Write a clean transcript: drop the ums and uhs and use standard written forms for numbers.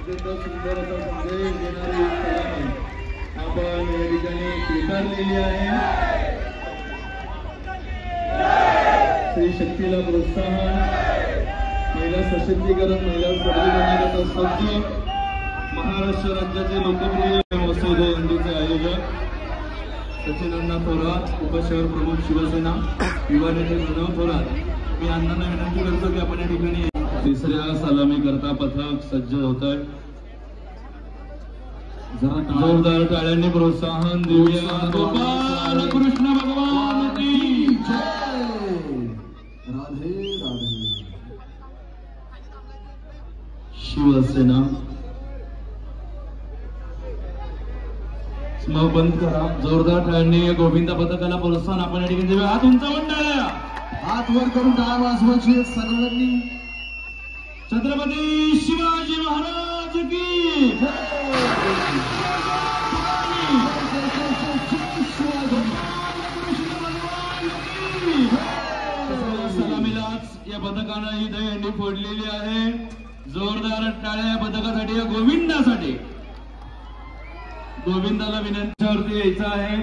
सुंदर असा संदेश देणारी सलामी आपण या ठिकाणी स्वीकारलेली आहे। स्त्री शक्तीला प्रोत्साहन, महिला सशक्तीकरण, महिला सबलीकरणाचा सज्ज महाराष्ट्र राज्याचे लोकप्रिय महोत्सव यांचे आयोजक सचिन थोरात, उपशहर प्रमुख शिवसेना, युवा नेते प्रणव थोरात। मी अण्णांना विनंती करतो की आपण या ठिकाणी तिसऱ्या सलामी करता पथक सज्ज होत आहे। जोरदार टाळ्यांनी प्रोत्साहन देऊया। गोपाल कृष्ण भगवान की जय। राधे राधे। शिवसेना मग बंद करा। जोरदार टाळ्यांनी गोविंदा पथकाला प्रोत्साहन आपण या ठिकाणी देऊया। हात उंचावून टाळ्या, हात वर करून टाळ्या वाजवायची सर्वांनी। छत्रपती शिवाजी महाराज की सलामीलाच या पथकानं ही दहीहंडी फोडलेली आहे। जोरदार टाळ्या या पथकासाठी, या गोविंदासाठी। गोविंदाला विनंतीवरती यायचं आहे।